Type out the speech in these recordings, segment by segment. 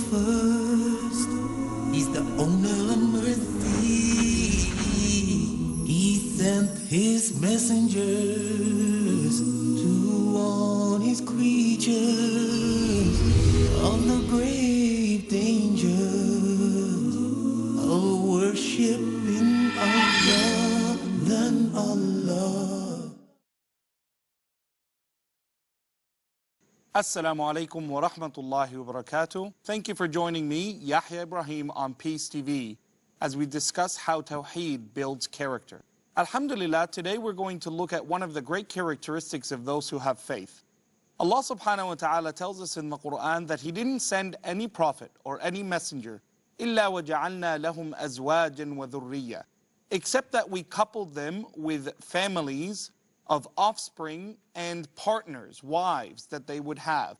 first. He's the owner of mercy. He sent his messengers to warn his creatures of the grave dangers of worshiping other than Allah. Assalamu alaikum wa rahmatullahi wa barakatuh. Thank you for joining me, Yahya Ibrahim, on Peace TV as we discuss how Tawheed builds character. Alhamdulillah, today we're going to look at one of the great characteristics of those who have faith. Allah subhanahu wa ta'ala tells us in the Quran that He didn't send any prophet or any messenger إِلَّا وَجَعَلْنَا لَهُمْ أَزْوَاجًا وَذُرِّيَّةً, except that we coupled them with families of offspring and partners, wives that they would have.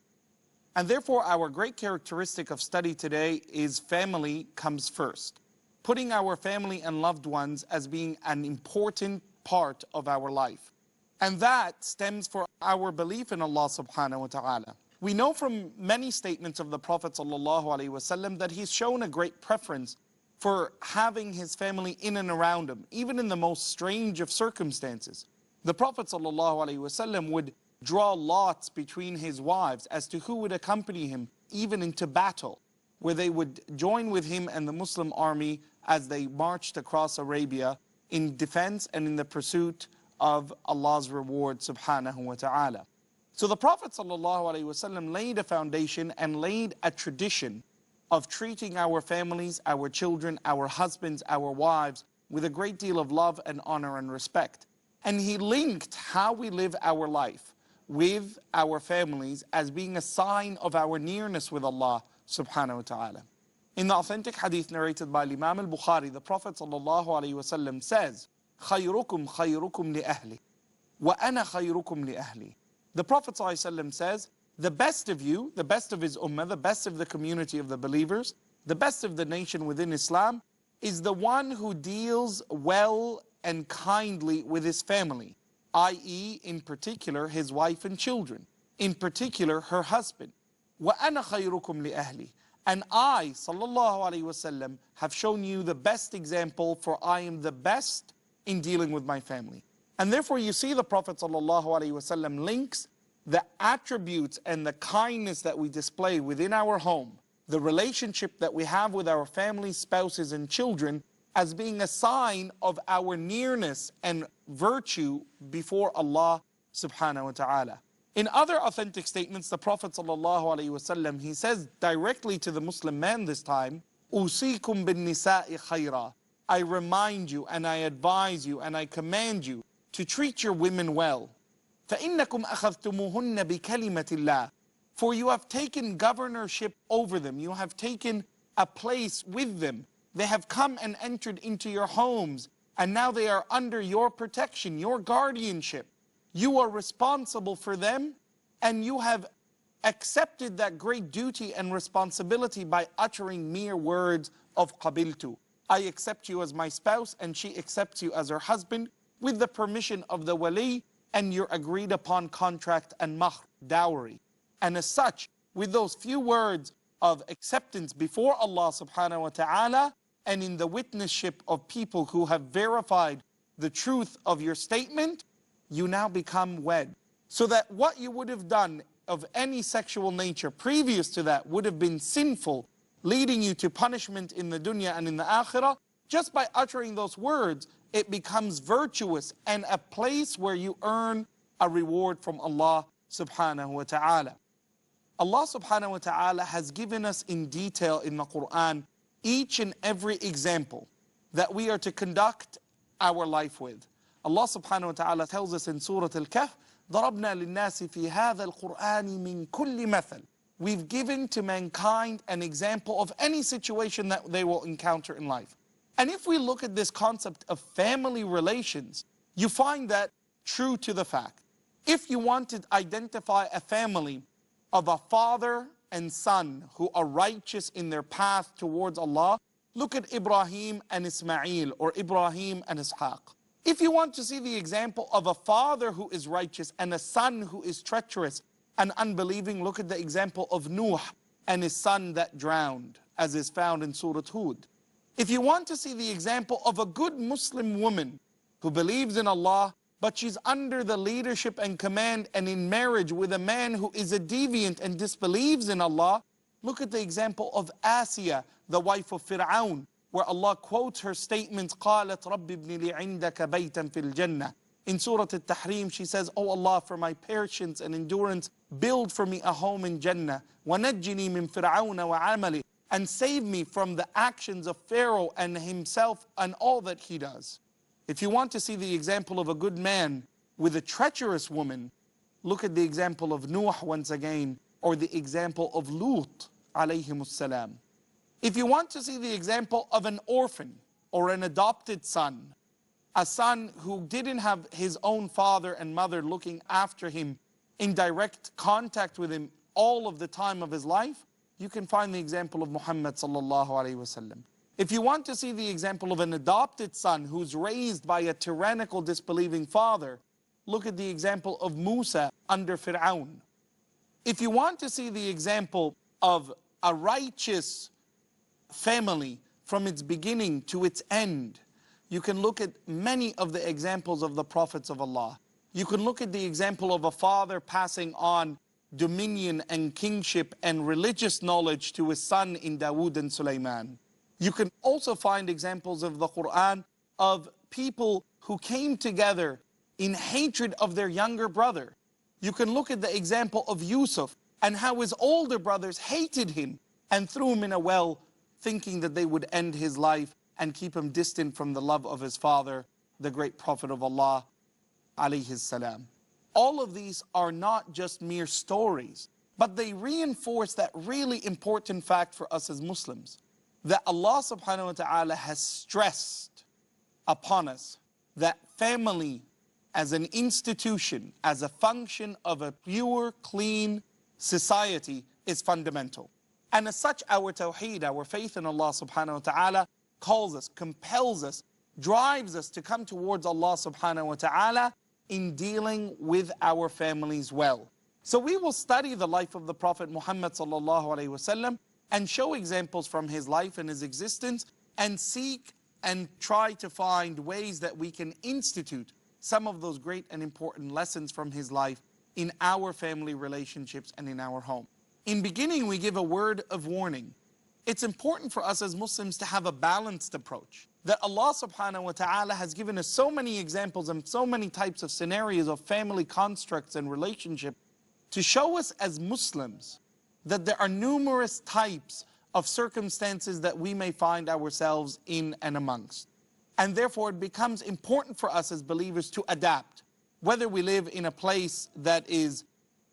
And therefore our great characteristic of study today is family comes first. Putting our family and loved ones as being an important part of our life. And that stems from our belief in Allah subhanahu wa ta'ala. We know from many statements of the Prophet sallallahu alaihi wasallam that he's shown a great preference for having his family in and around him, even in the most strange of circumstances. The Prophet ﷺ would draw lots between his wives as to who would accompany him even into battle, where they would join with him and the Muslim army as they marched across Arabia in defense and in the pursuit of Allah's reward subhanahu wa ta'ala. So the Prophet ﷺ laid a foundation and laid a tradition of treating our families, our children, our husbands, our wives with a great deal of love and honor and respect. And he linked how we live our life with our families as being a sign of our nearness with Allah subhanahu wa ta'ala. In the authentic hadith narrated by Imam al-Bukhari, the Prophet sallallahu alaihi wasallam says, خَيْرُكُمْ خَيْرُكُمْ لِأَهْلِ وَأَنَا خَيْرُكُمْ لِأَهْلِ. The Prophet sallallahu alaihi wasallam says, the best of you, the best of his ummah, the best of the community of the believers, the best of the nation within Islam, is the one who deals well and kindly with his family, i.e. in particular his wife and children, in particular her husband. وَأَنَا خَيْرُكُمْ لِأَهْلِ. And I, sallallahu alaihi wasallam, have shown you the best example, for I am the best in dealing with my family. And therefore you see the Prophet sallallahu alaihi wasallam links the attributes and the kindness that we display within our home, the relationship that we have with our family, spouses and children, as being a sign of our nearness and virtue before Allah subhanahu wa ta'ala. In other authentic statements, the Prophet sallallahu alaihi wasallam, he says directly to the Muslim man this time, أُوصِيكُم بِالنِّسَاءِ خَيْرًا. I remind you and I advise you and I command you to treat your women well. فَإِنَّكُمْ أَخَذْتُمُوهُنَّ بِكَلِمَةِ اللَّهِ. For you have taken governorship over them. You have taken a place with them. They have come and entered into your homes, and now they are under your protection, your guardianship. You are responsible for them, and you have accepted that great duty and responsibility by uttering mere words of qabiltu. I accept you as my spouse, and she accepts you as her husband, with the permission of the wali and your agreed upon contract and mahr, dowry. And as such, with those few words of acceptance before Allah subhanahu wa ta'ala, and in the witnessship of people who have verified the truth of your statement, you now become wed. So that what you would have done of any sexual nature previous to that would have been sinful, leading you to punishment in the dunya and in the akhirah. Just by uttering those words, it becomes virtuous and a place where you earn a reward from Allah subhanahu wa ta'ala. Allah subhanahu wa ta'ala has given us in detail in the Quran each and every example that we are to conduct our life with. Allah subhanahu wa ta'ala tells us in Surah Al-Kahf, ضَرَبْنَا لِلنَّاسِ فِي هَذَا الْقُرْآنِ مِنْ كُلِّ مَثَلٍ. We've given to mankind an example of any situation that they will encounter in life. And if we look at this concept of family relations, you find that true to the fact. If you want to identify a family of a father and son who are righteous in their path towards Allah, look at Ibrahim and Ismail, or Ibrahim and Ishaq. If you want to see the example of a father who is righteous and a son who is treacherous and unbelieving, look at the example of Nuh and his son that drowned, as is found in Surah Hud. If you want to see the example of a good Muslim woman who believes in Allah, but she's under the leadership and command and in marriage with a man who is a deviant and disbelieves in Allah, look at the example of Asiya, the wife of Fir'aun, where Allah quotes her statements, قَالَتْ رَبِّ ابْنِ لِي عِنْدَكَ بَيْتًا فِي الْجَنَّةِ. In Surah At-Tahrim, she says, "Oh Allah, for my patience and endurance, build for me a home in Jannah. وَنَجِّنِي مِن فِرْعَوْنَ وَعَمَلِهِ. And save me from the actions of Pharaoh and himself and all that he does." If you want to see the example of a good man with a treacherous woman, look at the example of Nuh once again, or the example of Lut alayhimus salam. If you want to see the example of an orphan or an adopted son, a son who didn't have his own father and mother looking after him in direct contact with him all of the time of his life, you can find the example of Muhammad sallallahu alayhi wasallam. If you want to see the example of an adopted son who's raised by a tyrannical, disbelieving father, look at the example of Musa under Fir'aun. If you want to see the example of a righteous family from its beginning to its end, you can look at many of the examples of the prophets of Allah. You can look at the example of a father passing on dominion and kingship and religious knowledge to his son in Dawood and Sulaiman. You can also find examples of the Quran of people who came together in hatred of their younger brother. You can look at the example of Yusuf and how his older brothers hated him and threw him in a well, thinking that they would end his life and keep him distant from the love of his father, the great Prophet of Allah, alayhi salam. All of these are not just mere stories, but they reinforce that really important fact for us as Muslims, that Allah subhanahu wa ta'ala has stressed upon us that family as an institution, as a function of a pure, clean society is fundamental. And as such, our tawheed, our faith in Allah subhanahu wa ta'ala calls us, compels us, drives us to come towards Allah subhanahu wa ta'ala in dealing with our families well. So we will study the life of the Prophet Muhammad sallallahu alayhi wasallam and show examples from his life and his existence and seek and try to find ways that we can institute some of those great and important lessons from his life in our family relationships and in our home. In beginning, we give a word of warning. It's important for us as Muslims to have a balanced approach, that Allah subhanahu wa ta'ala has given us so many examples and so many types of scenarios of family constructs and relationship to show us as Muslims that there are numerous types of circumstances that we may find ourselves in and amongst. And therefore it becomes important for us as believers to adapt, whether we live in a place that is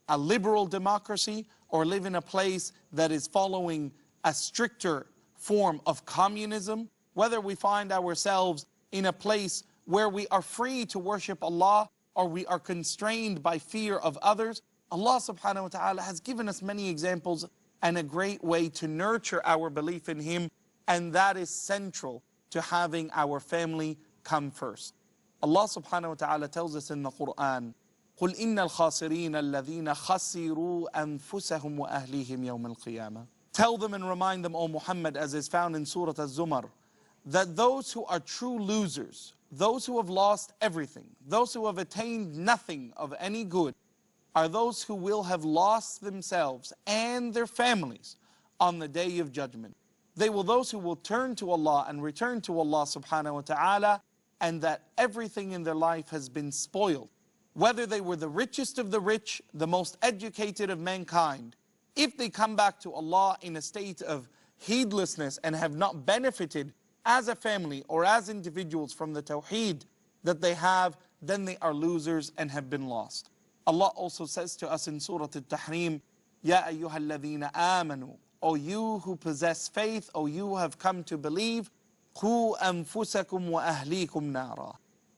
a liberal democracy or live in a place that is following a stricter form of communism, whether we find ourselves in a place where we are free to worship Allah or we are constrained by fear of others. Allah subhanahu wa ta'ala has given us many examples and a great way to nurture our belief in Him, and that is central to having our family come first. Allah subhanahu wa ta'ala tells us in the Quran, قُلْ إِنَّ الْخَاسِرِينَ الَّذِينَ خَسِرُوا أَنفُسَهُمْ وَأَهْلِيهِمْ يَوْمَ الْقِيَامَةِ. Tell them and remind them, O Muhammad, as is found in Surah Az-Zumar, that those who are true losers, those who have lost everything, those who have attained nothing of any good, are those who will have lost themselves and their families on the day of judgment. They will those who will turn to Allah and return to Allah subhanahu wa ta'ala, and that everything in their life has been spoiled. Whether they were the richest of the rich, the most educated of mankind, if they come back to Allah in a state of heedlessness and have not benefited as a family or as individuals from the tawheed that they have, then they are losers and have been lost. Allah also says to us in Surah At-Tahrim, Ya ayyuha alladhina amanu, O you who possess faith, O you who have come to believe, Qu anfusakum wa ahlikum nara.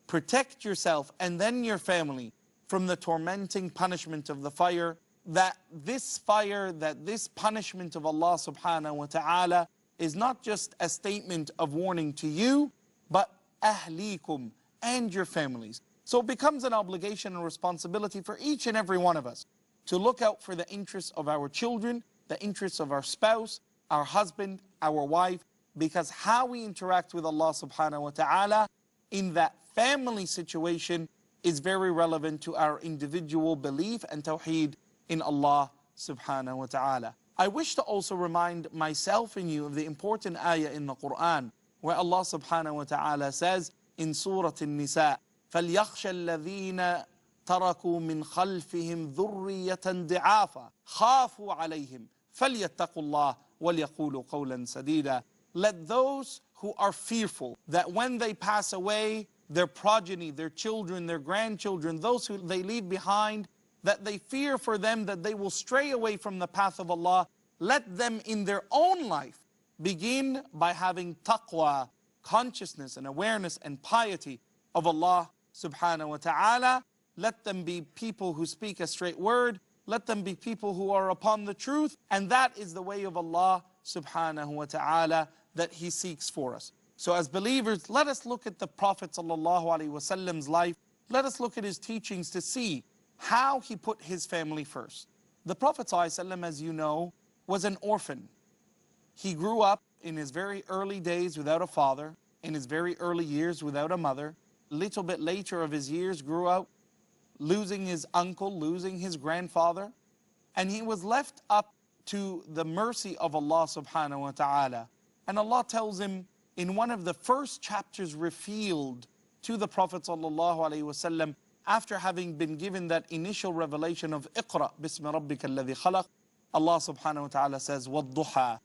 Protect yourself and then your family from the tormenting punishment of the fire. That this fire, that this punishment of Allah subhanahu wa ta'ala is not just a statement of warning to you, but ahlikum, and your families. So it becomes an obligation and responsibility for each and every one of us to look out for the interests of our children, the interests of our spouse, our husband, our wife, because how we interact with Allah subhanahu wa ta'ala in that family situation is very relevant to our individual belief and tawheed in Allah subhanahu wa ta'ala. I wish to also remind myself and you of the important ayah in the Quran where Allah subhanahu wa ta'ala says in Surah An-Nisa, فَلْيَخْشَ الَّذِينَ تَرَكُوا مِنْ خَلْفِهِمْ ذُرِّيَّةً ضِعَافًا خَافُوا عَلَيْهِمْ فَلْيَتَّقُوا اللَّهَ وَلْيَقُولُوا قَوْلًا سَدِيدًا. Let those who are fearful that when they pass away, their progeny, their children, their grandchildren, those who they leave behind, that they fear for them that they will stray away from the path of Allah, let them in their own life begin by having taqwa, consciousness and awareness and piety of Allah subhanahu wa ta'ala. Let them be people who speak a straight word. Let them be people who are upon the truth. And that is the way of Allah subhanahu wa ta'ala that He seeks for us. So as believers, let us look at the Prophet sallallahu alaihi wasallam's life. Let us look at his teachings to see how he put his family first. The Prophet sallallahu alaihi wasallam, as you know, was an orphan. He grew up in his very early days without a father, in his very early years without a mother. A little bit later of his years grew up losing his uncle, losing his grandfather, and he was left up to the mercy of Allah subhanahu wa ta'ala. And Allah tells him in one of the first chapters revealed to the Prophet sallallahu alaihi wasallam, after having been given that initial revelation of Iqra bismi rabbika alladhi khalaq, Allah subhanahu wa ta'ala says, وَالضُّحَى,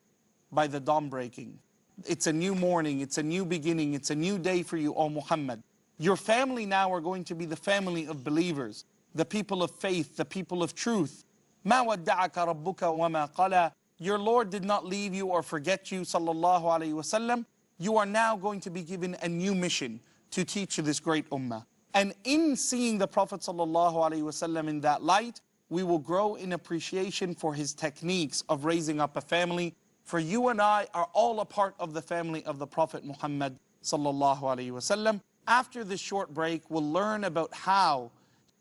by the dawn breaking. It's a new morning, it's a new beginning, it's a new day for you, O Muhammad. Your family now are going to be the family of believers, the people of faith, the people of truth. مَا وَدَّعَكَ رَبُّكَ وَمَا قَلَى. Your Lord did not leave you or forget you, sallallahu alaihi wasallam. You are now going to be given a new mission to teach this great ummah. And in seeing the Prophet sallallahu alaihi wasallam in that light, we will grow in appreciation for his techniques of raising up a family. For you and I are all a part of the family of the Prophet Muhammad sallallahu alaihi wasallam. After this short break, we'll learn about how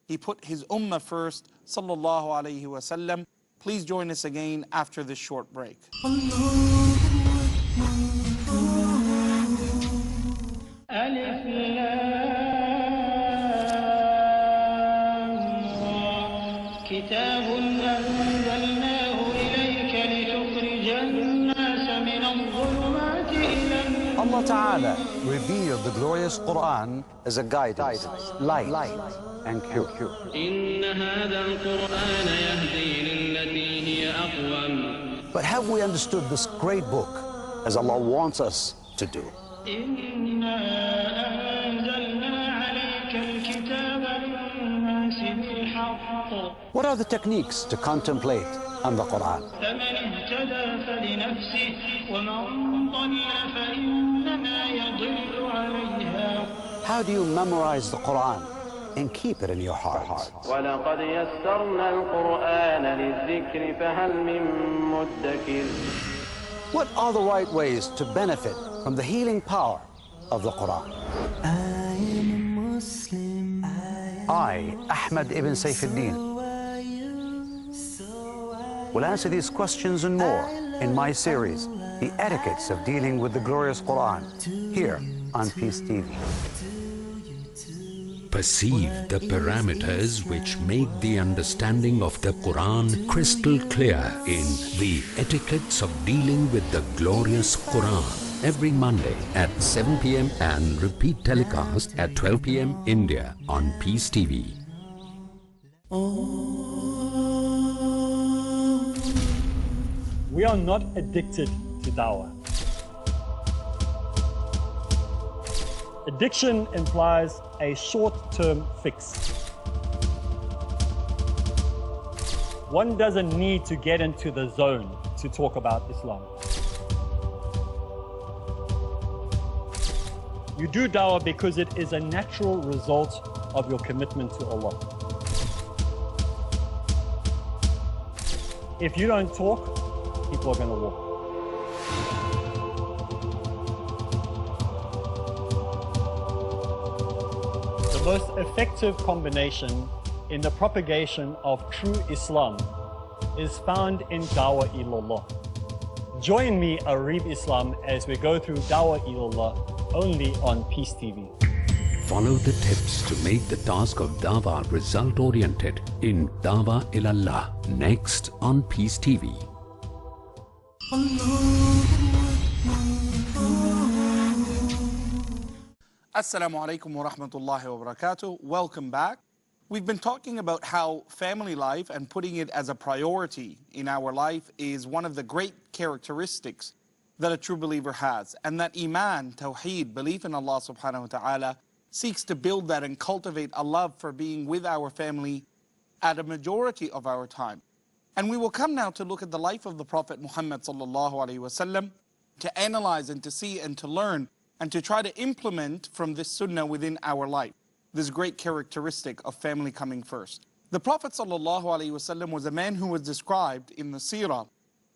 he put his ummah first, sallallahu alaihi wasallam. Please join us again after this short break. كتاب أنزلناه إليك لتخرج الناس من الظلمات إلى النور. Allah Ta'ala revealed the glorious Quran as a guidance, light and cure. إن هذا القرآن يهدي للتي هي أقوم. But have we understood this great book as Allah wants us to do? إنا أنزلنا عليك الكتاب للناس بالحق. What are the techniques to contemplate on the Quran? فمن اهتدى فلنفسه ومن ضل فإنما يضل عليها. How do you memorize the Quran and keep it in your heart? ولقد يسرنا القرآن للذكر فهل من مدكر. What are the right ways to benefit from the healing power of the Quran? I am a Muslim. I, Ahmad ibn Sayfuddin, will answer these questions and more in my series, The Etiquettes of Dealing with the Glorious Quran, here on Peace TV. Perceive the parameters which make the understanding of the Quran crystal clear in The Etiquettes of Dealing with the Glorious Quran, every Monday at 7 p.m. and repeat telecast at 12 p.m. India on Peace TV. We are not addicted to dawah. Addiction implies a short-term fix. One doesn't need to get into the zone to talk about Islam. You do dawah because it is a natural result of your commitment to Allah. If you don't talk, people are going to walk. The most effective combination in the propagation of true Islam is found in Dawah Ilallah. Join me, Arif Islam, as we go through Dawah Ilallah only on Peace TV. Follow the tips to make the task of Dawah result-oriented in Dawah Ilallah, next on Peace TV. Assalamu alaikum wa rahmatullahi wa barakatuh. Welcome back. We've been talking about how family life and putting it as a priority in our life is one of the great characteristics that a true believer has. And that Iman, Tawheed, belief in Allah subhanahu wa ta'ala, seeks to build that and cultivate a love for being with our family at a majority of our time. And we will come now to look at the life of the Prophet Muhammad sallallahu alaihi wasallam, to analyze and to see and to learn and to try to implement from this sunnah within our life, this great characteristic of family coming first. The Prophet sallallahu alaihi wasallam was a man who was described in the seerah,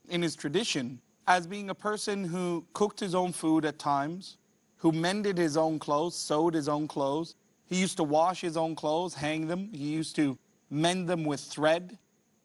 in his tradition, as being a person who cooked his own food at times, who mended his own clothes, sewed his own clothes. He used to wash his own clothes, hang them. He used to mend them with thread.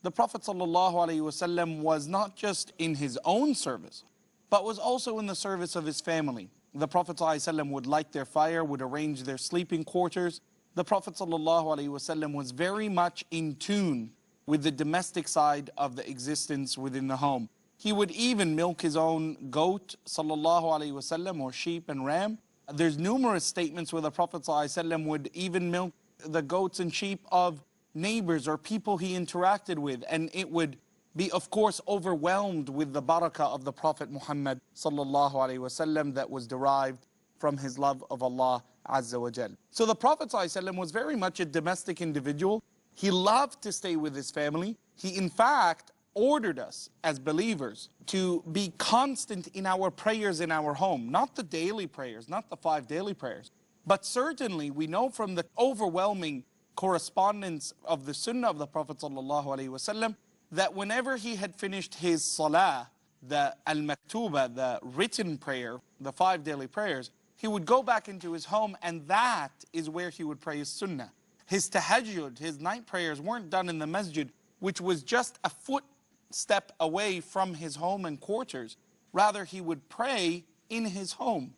The Prophet ﷺ was not just in his own service, but was also in the service of his family. The Prophet ﷺ would light their fire, would arrange their sleeping quarters. The Prophet ﷺ was very much in tune with the domestic side of the existence within the home. He would even milk his own goat, sallallahu alaihi wasallam, or sheep and ram. There's numerous statements where the Prophet ﷺ would even milk the goats and sheep of neighbors or people he interacted with, and it would be, of course, overwhelmed with the barakah of the Prophet Muhammad sallallahu alaihi wasallam that was derived from his love of Allah Azza wa Jal. So the Prophet ﷺ was very much a domestic individual. He loved to stay with his family. He, in fact, ordered us as believers to be constant in our prayers in our home, not the daily prayers, not the 5 daily prayers, but certainly we know from the overwhelming correspondence of the sunnah of the Prophet ﷺ that whenever he had finished his salah, the al-maktuba, the written prayer, the 5 daily prayers, he would go back into his home, and that is where he would pray his sunnah. His tahajjud, his night prayers weren't done in the masjid, which was just a footstep away from his home and quarters. Rather, he would pray in his home,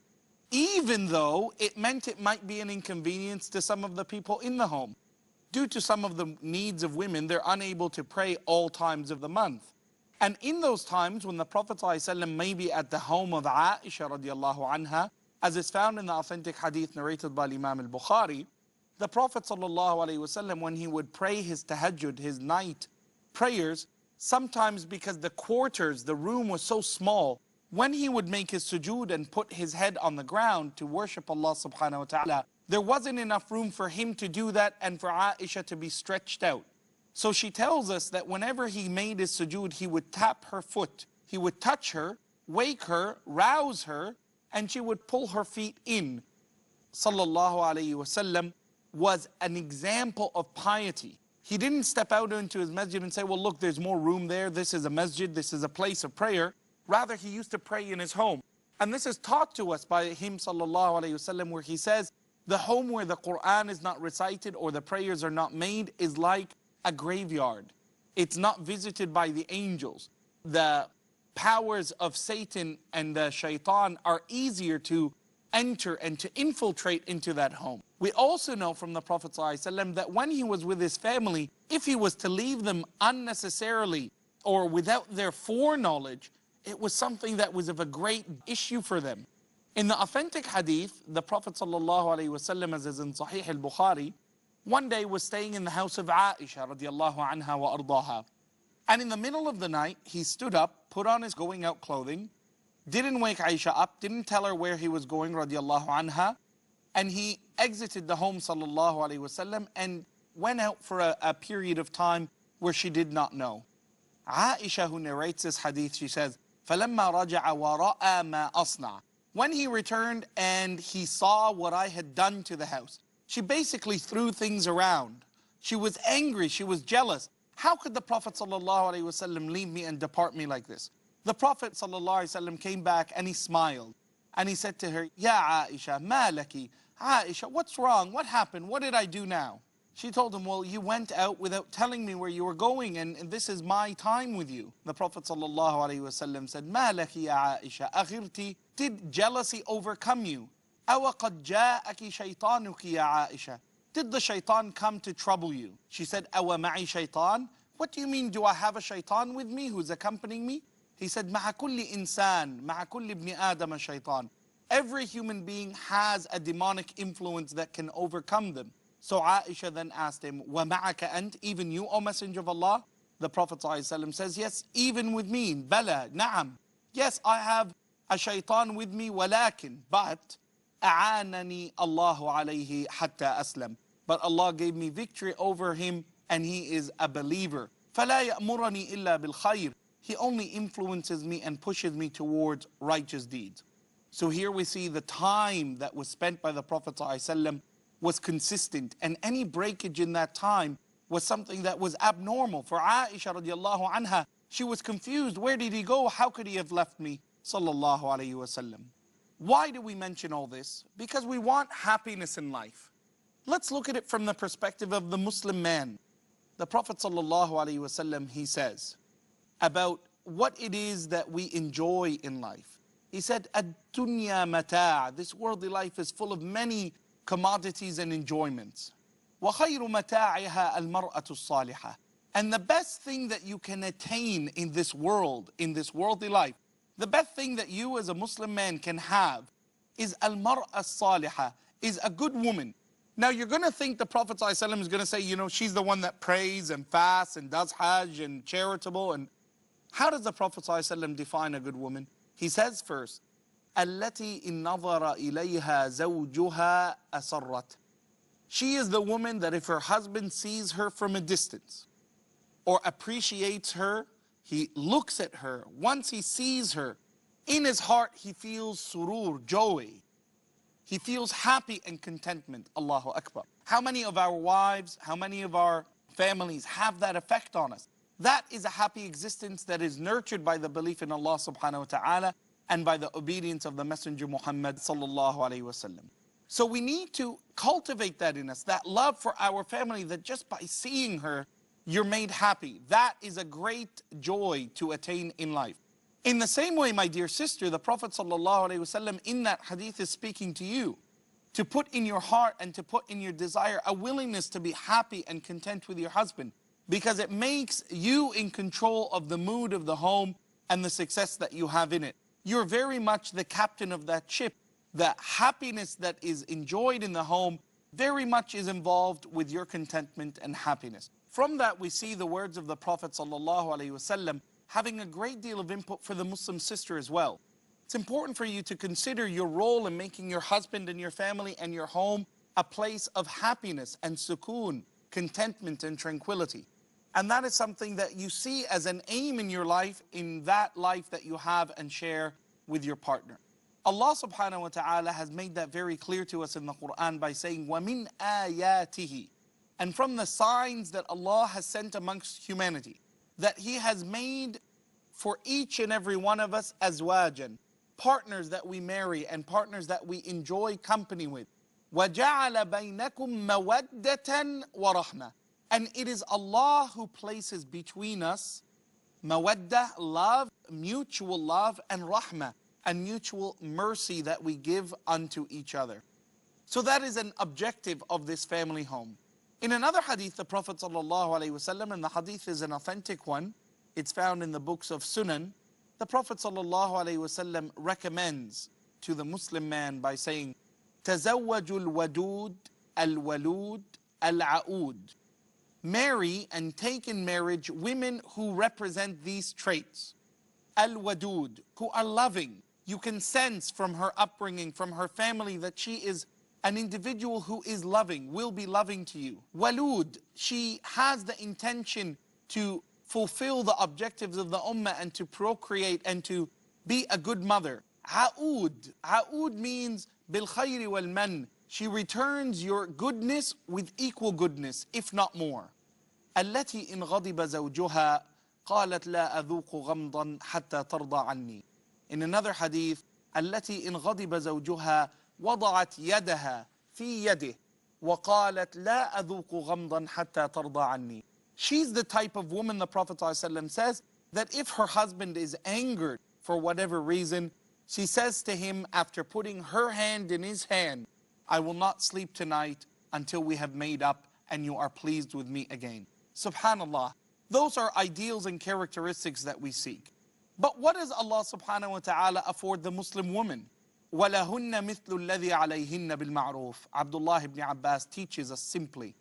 even though it meant it might be an inconvenience to some of the people in the home. Due to some of the needs of women, they're unable to pray all times of the month. And in those times when the Prophet ﷺ may be at the home of Aisha radiallahu anha, as is found in the authentic hadith narrated by Imam al-Bukhari, the Prophet ﷺ, when he would pray his tahajjud, his night prayers, sometimes because the quarters, the room was so small, when he would make his sujood and put his head on the ground to worship Allah subhanahu wa ta'ala, there wasn't enough room for him to do that and for Aisha to be stretched out. So she tells us that whenever he made his sujood, he would tap her foot. He would touch her, wake her, rouse her, and she would pull her feet in. Sallallahu alayhi wasallam was an example of piety. He didn't step out into his masjid and say, well, look, there's more room there. This is a masjid. This is a place of prayer. Rather, he used to pray in his home. And this is taught to us by him, sallallahu alayhi wasallam, where he says, the home where the Quran is not recited or the prayers are not made is like a graveyard. It's not visited by the angels. The powers of Satan and the shaitan are easier to enter and to infiltrate into that home. We also know from the Prophet ﷺ that when he was with his family, if he was to leave them unnecessarily or without their foreknowledge, it was something that was of a great issue for them. In the authentic hadith, the Prophet ﷺ, as is in Sahih al-Bukhari, one day was staying in the house of Aisha radiallahu anha wa ardaha. And in the middle of the night, he stood up, put on his going out clothing, didn't wake Aisha up, didn't tell her where he was going radiallahu anha, and he exited the home sallallahu alayhi wasallam and went out for a period of time where she did not know. Aisha, who narrates this hadith, she says, فَلَمَّا رَجَعَ وَرَأَى مَا أَصْنَعَ. When he returned and he saw what I had done to the house, she basically threw things around. She was angry, she was jealous. How could the Prophet ﷺ leave me and depart me like this? The Prophet ﷺ came back and he smiled. And he said to her, Ya Aisha, ma laki? Aisha, what's wrong? What happened? What did I do now? She told him, well, you went out without telling me where you were going, and this is my time with you. The Prophet ﷺ said, "Ma laki ya Aisha, aghirti? Did jealousy overcome you? Awa qad ja'aki shaytanuki ya Aisha? Did the shaitan come to trouble you?" She said, "Awa ma'i shaitan?" What do you mean, do I have a shaitan with me who's accompanying me? He said, "Ma'a kulli insan, ma'a kulli ibni Adam shaitan." Every human being has a demonic influence that can overcome them. So Aisha then asked him, "Wa ma'aka ant?" Even you, O Messenger of Allah? The Prophet ﷺ says, "Yes, even with me." Bala, na'am. Yes, I have a shaitan with me, walakin, but a'anani Allahu alayhi hatta aslam. But Allah gave me victory over him, and he is a believer. فَلَا يَأْمُرَنِي إِلَّا بِالْخَيْرِ. He only influences me and pushes me towards righteous deeds. So here we see the time that was spent by the Prophet ﷺ was consistent, and any breakage in that time was something that was abnormal. For Aisha radiallahu anha, she was confused. Where did he go? How could he have left me? Sallallahu alayhi wasallam. Why do we mention all this? Because we want happiness in life. Let's look at it from the perspective of the Muslim man. The Prophet sallallahu alayhi wasallam, he says about what it is that we enjoy in life. He said, "Ad-dunya mata'." This worldly life is full of many commodities and enjoyments. وَخَيْرُ مَتَاعِهَا الْمَرْأَةُ الصَّالِحَةُ. And the best thing that you can attain in this world, in this worldly life, the best thing that you as a Muslim man can have is al-mar'a as-salihah, is a good woman. Now you're going to think the Prophet ﷺ is going to say, you know, she's the one that prays and fasts and does hajj and charitable. And how does the Prophet ﷺ define a good woman? He says first, التي إن نظر إليها زوجها أسرت. She is the woman that if her husband sees her from a distance or appreciates her, he looks at her, once he sees her, in his heart he feels surur, joy. He feels happy and contentment. Allahu Akbar. How many of our wives, how many of our families have that effect on us? That is a happy existence that is nurtured by the belief in Allah subhanahu wa ta'ala and by the obedience of the Messenger Muhammad sallallahu alayhi wasallam. So we need to cultivate that in us, that love for our family, that just by seeing her, you're made happy. That is a great joy to attain in life. In the same way, my dear sister, the Prophet sallallahu alayhi wasallam in that hadith is speaking to you, to put in your heart and to put in your desire a willingness to be happy and content with your husband, because it makes you in control of the mood of the home and the success that you have in it. You're very much the captain of that ship. The happiness that is enjoyed in the home very much is involved with your contentment and happiness. From that, we see the words of the Prophet ﷺ having a great deal of input for the Muslim sister as well. It's important for you to consider your role in making your husband and your family and your home a place of happiness and sukoon, contentment and tranquility. And that is something that you see as an aim in your life, in that life that you have and share with your partner. Allah subhanahu wa ta'ala has made that very clear to us in the Quran by saying, وَمِنْ آيَاتِهِ. And from the signs that Allah has sent amongst humanity, that He has made for each and every one of us azwajan, partners that we marry and partners that we enjoy company with. وَجَعَلَ بَيْنَكُمْ مَوَدَّةً وَرَحْمَةً. And it is Allah who places between us mawaddah, love, mutual love, and rahmah, and mutual mercy that we give unto each other. So that is an objective of this family home. In another hadith, the Prophet ﷺ, and the hadith is an authentic one, it's found in the books of Sunan, the Prophet ﷺ recommends to the Muslim man by saying, تَزَوَّجُ الْوَدُودِ الْوَلُودِ الْعَؤُودِ. Marry and take in marriage women who represent these traits. Al-Wadud, who are loving. You can sense from her upbringing, from her family, that she is an individual who is loving, will be loving to you. Walud, she has the intention to fulfill the objectives of the ummah and to procreate and to be a good mother. A'ud, A'ud means bil khayri wal man. She returns your goodness with equal goodness, if not more. التي إن غضب زوجها قالت لا أذوق غمضا حتى ترضى عني. In another hadith, التي إن غضب زوجها وضعت يدها في يده وَقَالَتْ لَا أَذُوقُ غَمْضًا حَتَّى تَرْضَى عَنِّي. She's the type of woman, the Prophet ﷺ says, that if her husband is angered for whatever reason, she says to him after putting her hand in his hand, I will not sleep tonight until we have made up and you are pleased with me again. Subhanallah. Those are ideals and characteristics that we seek. But what does Allah subhanahu wa ta'ala afford the Muslim woman? وَلَهُنَّ مِثْلُ الَّذِي عَلَيْهِنَّ بِالْمَعْرُوفِ. Abdullah ibn Abbas teaches us simply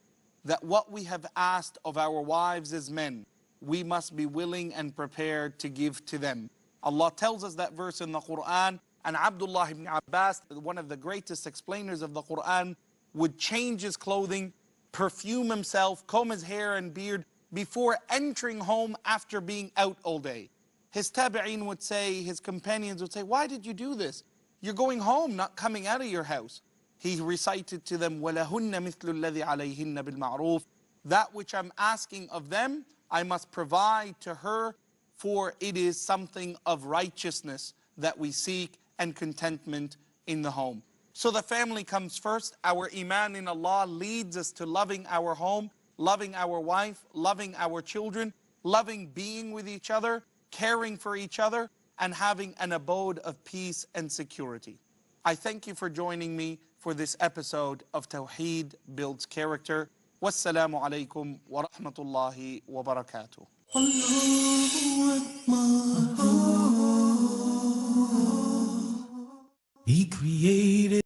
that what we have asked of our wives as men, we must be willing and prepared to give to them. Allah tells us that verse in the Quran, and Abdullah ibn Abbas, one of the greatest explainers of the Quran, would change his clothing, perfume himself, comb his hair and beard before entering home after being out all day. His tabi'een would say, his companions would say, why did you do this? You're going home, not coming out of your house. He recited to them, وَلَهُنَّ مِثْلُ الَّذِي عَلَيْهِنَّ بِالْمَعْرُوفِ. That which I'm asking of them, I must provide to her, for it is something of righteousness that we seek and contentment in the home. So the family comes first. Our iman in Allah leads us to loving our home, loving our wife, loving our children, loving being with each other, caring for each other, and having an abode of peace and security. I thank you for joining me for this episode of Tawheed Builds Character. Wassalamu alaikum wa rahmatullahi wa barakatuh. He created